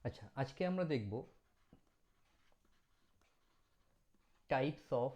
আচ্ছা, আজকে আমরা দেখব টাইপস অফ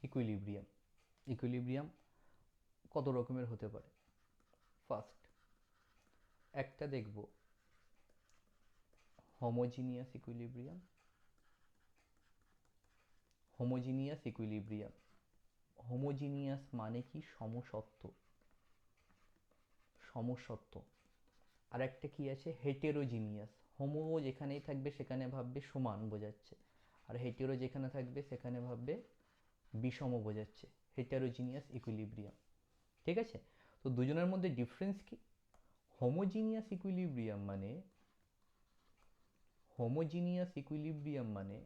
ইকুইলিব্রিয়াম। ইকুইলিব্রিয়াম কত রকমের হতে পারে। ফার্স্ট একটা দেখব homogeneous equilibrium. Homogeneous equilibrium, homogeneous মানে কি? সমসত্ব। সমসত্ব। আর একটা কি আছে? হেটেরোজিনিয়াস। হোমো যেখানেই থাকবে সেখানে ভাববে সমান বোঝাচ্ছে, আর হেটেরো যেখানে থাকবে সেখানে ভাববে বিষম বোঝাচ্ছে। হেটেরোজিনিয়াস ইকুইলিব্রিয়াম। ঠিক আছে, তো দুজনের মধ্যে ডিফারেন্স কি? হোমোজিনিয়াস ইকুইলিব্রিয়াম মানে হোমোজিনিয়াস ইকুইলিব্রিয়াম মানে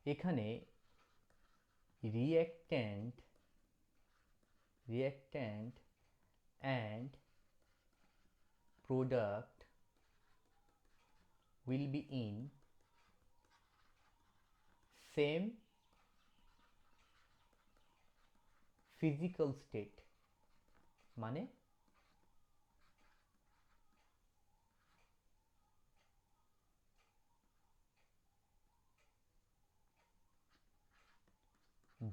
এখানে reactant and product will be in same physical state। মানে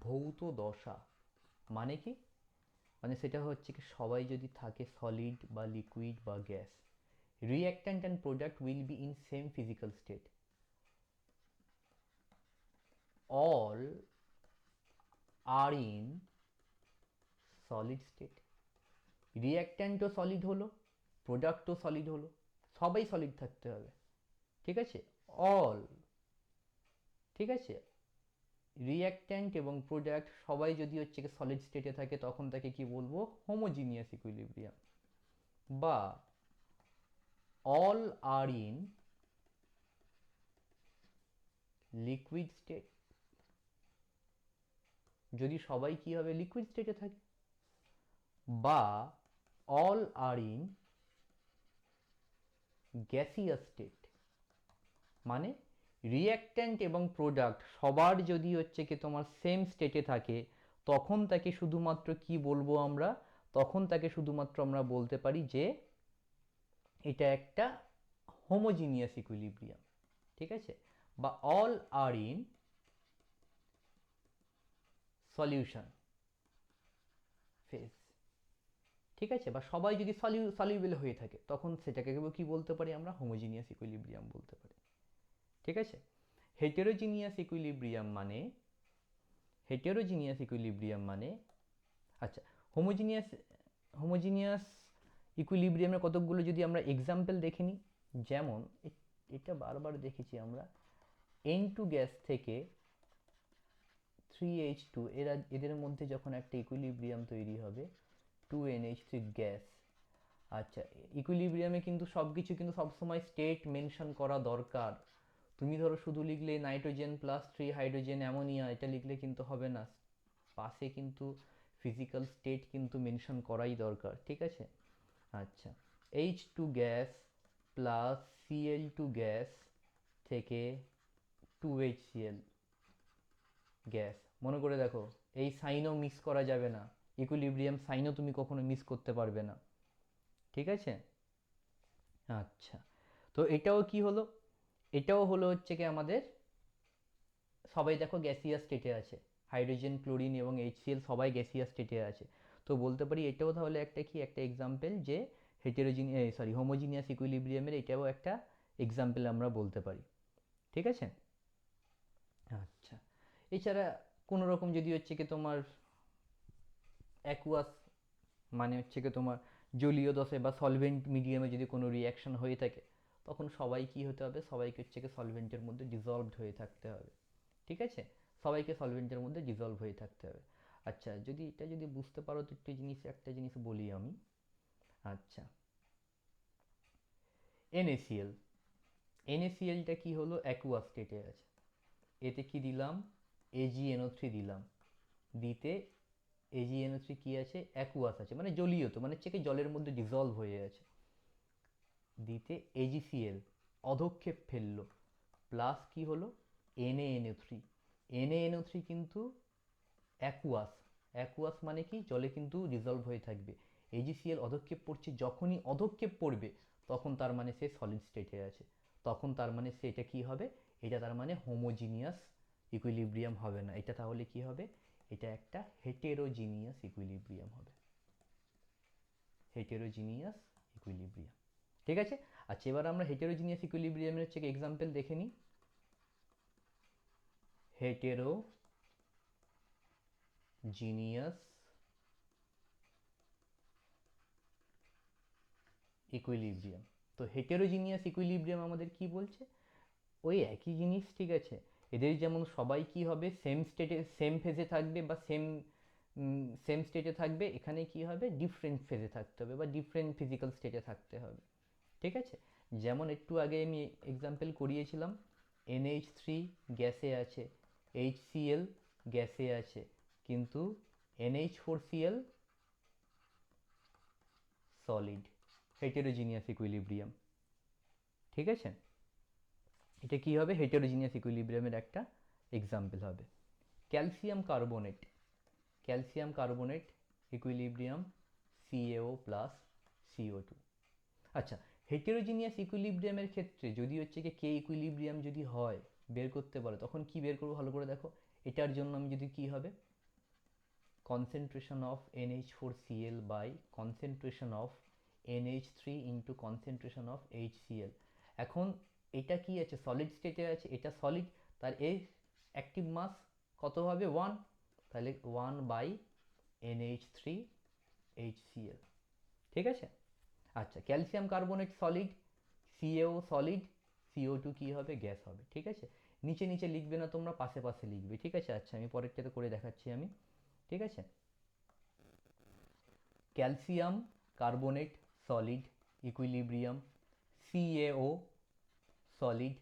ভৌত দশা। মানে কি? মানে সেটা হচ্ছে কি, সবাই যদি থাকে সলিড বা লিকুইড বা gas, reactant and product will be in same physical state. All are in solid state. রিঅ্যাক্ট্যান্টও সলিড হলো, প্রোডাক্টও সলিড হলো, সবাই সলিড থাকতে হবে। ঠিক আছে, অল। ঠিক আছে, রিঅ্যাক্ট্যান্ট এবং প্রোডাক্ট সবাই যদি হচ্ছে সলিড স্টেটে থাকে তখন তাকে কি বলবো? Homogeneous equilibrium. বা all are in liquid state. যদি সবাই কি হবে? লিকুইড স্টেটে থাকে। বা all are in gaseous state. মানে রিঅ্যাক্ট্যান্ট এবং প্রোডাক্ট সবার যদি হচ্ছে কি তোমার সেম স্টেটে থাকে তখন তাকে শুধুমাত্র কি বলবো আমরা? তখন তাকে শুধুমাত্র আমরা বলতে পারি যে এটা একটা হোমোজিনিয়াস ইকুইলিব্রিয়াম। ঠিক আছে, বা all are in solution phase. ঠিক আছে, বা সবাই যদি সলিউবল হয়ে থাকে তখন সেটাকে কি বলতে পারি আমরা? হোমোজিনিয়াস ইকুইলিব্রিয়াম বলতে পারি। ঠিক আছে, হেটেরোজিনিয়াস ইকুইলিব্রিয়াম মানে হেটেরোজিনিয়াস ইকুইলিব্রিয়াম মানে আচ্ছা, হোমোজিনিয়াস হোমোজিনিয়াস ইকুইলিব্রিয়ামের কতকগুলো যদি আমরা এক্সাম্পল দেখে নিই। যেমন এটা বারবার দেখেছি আমরা, N2 গ্যাস থেকে 3H2, এদের মধ্যে যখন একটা ইকুইলিব্রিয়াম তৈরি হবে 2NH3 গ্যাস। আচ্ছা, ইকুইলিব্রিয়ামে কিন্তু সব কিছু কিন্তু সবসময় স্টেট মেনশন করা দরকার। তুমি ধরো শুধু লিখলে নাইট্রোজেন প্লাস 3 হাইড্রোজেন অ্যামোনিয়া, এটা লিখলে কিন্তু হবে না, পাশে কিন্তু ফিজিক্যাল স্টেট কিন্তু মেনশন করাই দরকার। ঠিক আছে, আচ্ছা, H2 gas plus Cl2 gas থেকে 2HCl গ্যাস। মনে করে দেখো, এই সাইনও মিস করা যাবে না, ইকুইলিব্রিয়াম সাইনও তুমি কখনো মিস করতে পারবে না। ঠিক আছে, আচ্ছা, তো এটাও কি হলো? এটাও হলো হচ্ছে কি আমাদের সবাই দেখো গ্যাসিয়াস স্টেটে আছে, হাইড্রোজেন ক্লোরিন এবং HCl সবাই গ্যাসিয়াস স্টেটে আছে। তো বলতে পারি এটাও তাহলে একটা কি, একটা এক্সাম্পল যে হোমোজিনিয়াস ইকুইলিব্রিয়ামের এটাও একটা এক্সাম্পল আমরা বলতে পারি। ঠিক আছে, আচ্ছা, এছাড়া কোনো রকম যদি হচ্ছে কি তোমার অ্যাকুয়াস মানে হচ্ছে কি তোমার জলীয় দশে বা সলভেন্ট মিডিয়ামে যদি কোনো রিয়াকশন হয়ে থাকে তখন সবাই কি হতে হবে? সবাইকে হচ্ছে কি সলভেন্টের মধ্যে ডিজলভড হয়ে থাকতে হবে। ঠিক আছে, সবাইকে সলভেন্টের মধ্যে ডিজলভ হয়ে থাকতে হবে। আচ্ছা, যদি এটা যদি বুঝতে পারো তো একটা জিনিস বলি আমি। আচ্ছা, NaCl। NaClটা কি হলো? অ্যাকুয়াস স্টেটে আছে। এতে কি দিলাম? AgNO3 দিলাম। দিতে AgNO3 কি আছে? অ্যাকুয়াস আছে, মানে জলীয়, তো মানে হচ্ছে কি জলের মধ্যে ডিজলভ হয়ে আছে। দিতে AgCl অধক্ষেপ ফেললো, প্লাস কি হলো? NaNO3। NaNO3 কিন্তু অ্যাকুয়াস, অ্যাকুয়াস মানে কি, জলে কিন্তু ডিজলভ হয়ে থাকবে। AgCl অধক্ষেপ পড়ছে, যখনই অধক্ষেপ পড়বে তখন তার মানে সে সলিড স্টেটে আছে, তখন তার মানে সে এটা কি হবে, এটা তার মানে হোমোজিনিয়াস ইকুইলিব্রিয়াম হবে না, এটা তাহলে কি হবে, এটা একটা হেটেরোজিনিয়াস ইকুইলিব্রিয়াম হবে, হেটেরোজিনিয়াস ইকুইলিব্রিয়াম। ঠিক আছে। আচ্ছা, এবার আমরা হেটেরোজিনিয়াস ইকুইলিব্রিয়ামের হচ্ছে এক্সাম্পল দেখে নিই। হেটেরোজিনিয়াস ইকুইলিব্রিয়াম। তো হেটেরোজিনিয়াস ইকুইলিব্রিয়াম আমাদের কি বলছে, ওই একই জিনিস, ঠিক আছে। এদের যেমন সবাই কি হবে, সেম স্টেটে সেম ফেজে থাকবে বা সেম স্টেটে থাকবে, এখানে কি হবে, ডিফারেন্ট ফেজে থাকতে হবে বা ডিফারেন্ট ফিজিক্যাল স্টেটে থাকতে হবে। ঠিক আছে। যেমন একটু আগে আমি এক্সাম্পল করিয়েছিলাম, NH3 গ্যাসে আছে, HCl গ্যাসে আছে, কিন্তু NH4Cl সলিড, হেটেরোজিনিয়াস ইকুইলিব্রিয়াম। ঠিক আছে। এটা কি হবে, হেটেরোজিনিয়াস ইকুইলিব্রিয়ামের একটা এক্সাম্পল হবে। Calcium carbonate, calcium carbonate equilibrium CaO plus CO2। আচ্ছা, হেটেরোজিনিয়াস ইকুইলিব্রিয়ামের ক্ষেত্রে যদি হচ্ছে কি কে ইকুইলিব্রিয়াম যদি হয় বের করতে পারো, তখন কি বের করবো ভালো করে দেখো। এটার জন্য আমি যদি কি হবে, concentration of NH4Cl by concentration of NH3 into concentration of HCl। এখন এটা কি আছে, সলিড স্টেটে আছে, এটা সলিড, তার এর অ্যাক্টিভ মাস কত হবে, 1, তাহলে 1 বাই NH3 HCl। ঠিক আছে। আচ্ছা, calcium carbonate solid, CaO solid, CO2 কি হবে, গ্যাস হবে। ঠিক আছে। নিচে নিচে লিখবে না তোমরা, পাশে পাশে লিখবে। ঠিক আছে। আচ্ছা, আমি পরেরটাতে করে দেখাচ্ছি আমি। ঠিক আছে। Calcium carbonate solid equilibrium CaO solid,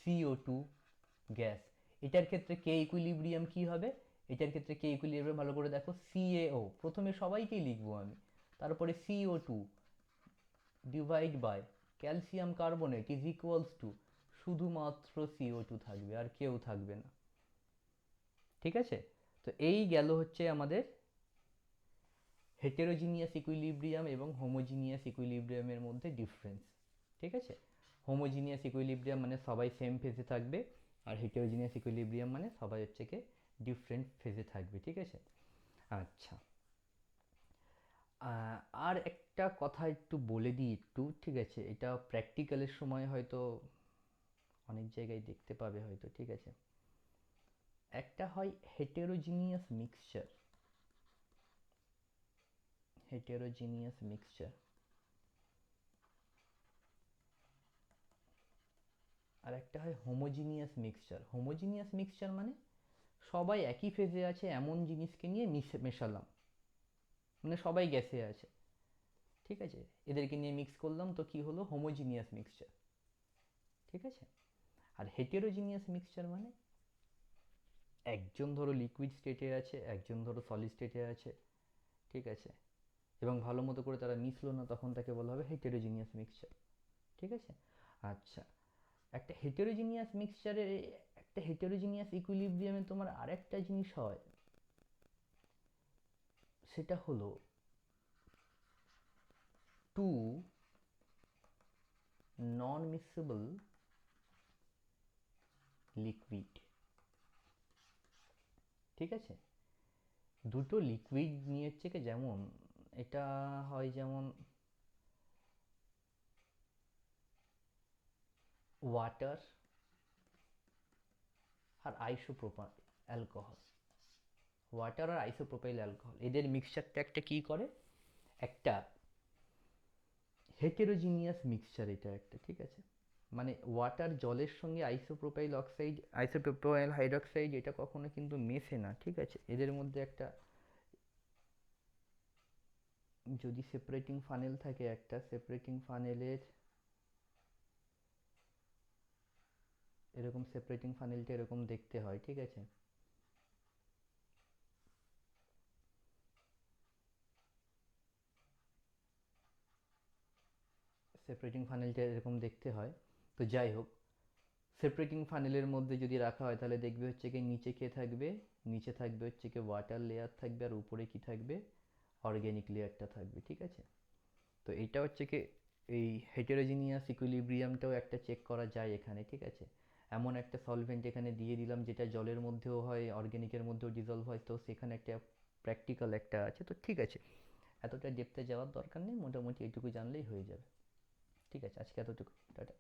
CO2 gas. এটার ক্ষেত্রে কে ইকুইলিব্রিয়াম কি হবে, এটার ক্ষেত্রে কে ইকুইলিব্রিয়াম ভালো করে দেখো, CaO প্রথমে সবাইকেই লিখবো আমি, তারপরে CO2 divide by calcium carbonate is equals to, শুধুমাত্র CO2 থাকবে আর কেউ থাকবে না। ঠিক আছে। তো এই গেল হচ্ছে আমাদের হেটেরোজিনিয়াস ইকুইলিব্রিয়াম এবং হোমোজিনিয়াস ইকুইলিব্রিয়ামের মধ্যে ডিফারেন্স। ঠিক আছে। হোমোজিনিয়াস ইকুইলিব্রিয়াম মানে সবাই সেম ফেজে থাকবে, আর হেটেরোজিনিয়াস ইকুইলিব্রিয়াম মানে সবাই হচ্ছে কি ডিফারেন্ট ফেজে থাকবে। ঠিক আছে। আচ্ছা, আর একটা কথা একটু বলে দিই একটু, ঠিক আছে, এটা প্র্যাকটিক্যালের সময় হয়তো অনেক জায়গায় দেখতে পাবে হয়তো। ঠিক আছে। একটা হয় হেটেরোজিনিয়াস মিক্সচার, হেটেরোজিনিয়াস মিক্সচার, আর একটা হয় হোমোজিনিয়াস মিক্সচার। হোমোজিনিয়াস মিক্সচার মানে সবাই একই ফেজে আছে এমন জিনিসকে নিয়ে মেশালাম, মানে সবাই গ্যাসে আছে, ঠিক আছে, এদেরকে নিয়ে মিক্স করলাম, তো কি হলো, হোমোজিনিয়াস মিক্সচার। ঠিক আছে। আর হেটেরোজিনিয়াস মিক্সচার মানে একজন ধরো লিকুইড স্টেটে আছে, একজন ধরো সলিড স্টেটে আছে, ঠিক আছে, এবং ভালো মতো করে তারা মিশলো না, তখন তাকে বলা হবে হেটেরোজিনিয়াস মিক্সচার। ঠিক আছে। আচ্ছা, একটা হেটেরোজিনিয়াস মিক্সচারে, একটা হেটেরোজিনিয়াস ইকুইলিব্রিয়ামে তোমার আরেকটা জিনিস হয়, সেটা হলো টু নন মিক্সেবল লিকুইড। ঠিক আছে। দুটো লিকুইড নিয়ে হচ্ছে কি, যেমন এটা হয় যেমন ওয়াটার আর আইসোপ্রোপাইল অ্যালকোহল, ওয়াটার আর আইসোপ্রোপাইল অ্যালকোহল, এদের মিক্সচারটা একটা কি করে, একটা হেটেরোজিনিয়াস মিক্সচার এটা একটা। ঠিক আছে। মানে ওয়াটার জলের সঙ্গে আইসোপ্রোপাইল অক্সাইড, আইসোপ্রোপাইল হাইড্রোক্সাইড এটা কখনো কিন্তু মেশে না। ঠিক আছে। এদের মধ্যে একটা যদি সেপারেটিং ফানেল থাকে, একটা সেপারেটিং ফানেলের এরকম সেপারেটিং ফানেলটা এরকম দেখতে হয়। ঠিক আছে। সেপারেটিং ফানেলটা এরকম দেখতে হয়। তো যাই হোক, সেপারেটিং ফানেলের মধ্যে যদি রাখা হয় তাহলে দেখবে হচ্ছে কি নিচে কে থাকবে, নিচে থাকবে হচ্ছে কি ওয়াটার লেয়ার থাকবে, আর উপরে কি থাকবে, অর্গ্যানিক লেয়ারটা থাকবে, ঠিক আছে। তো এইটা হচ্ছে কি এই হেটেরোজিনিয়াস ইকুইলিব্রিয়ামটাও একটা চেক করা যায় এখানে, ঠিক আছে। এমন একটা সলভেন্ট এখানে দিয়ে দিলাম যেটা জলের মধ্যেও হয়, অর্গ্যানিকের মধ্যেও ডিজলভ হয়, তো সেখানে একটা প্র্যাকটিক্যাল একটা আছে। তো ঠিক আছে, এতটা ডেপথে যাওয়ার দরকার নেই, মোটামুটি এইটুকু জানলেই হয়ে যাবে। ঠিক আছে, আজকে এতটুকু, টাটা।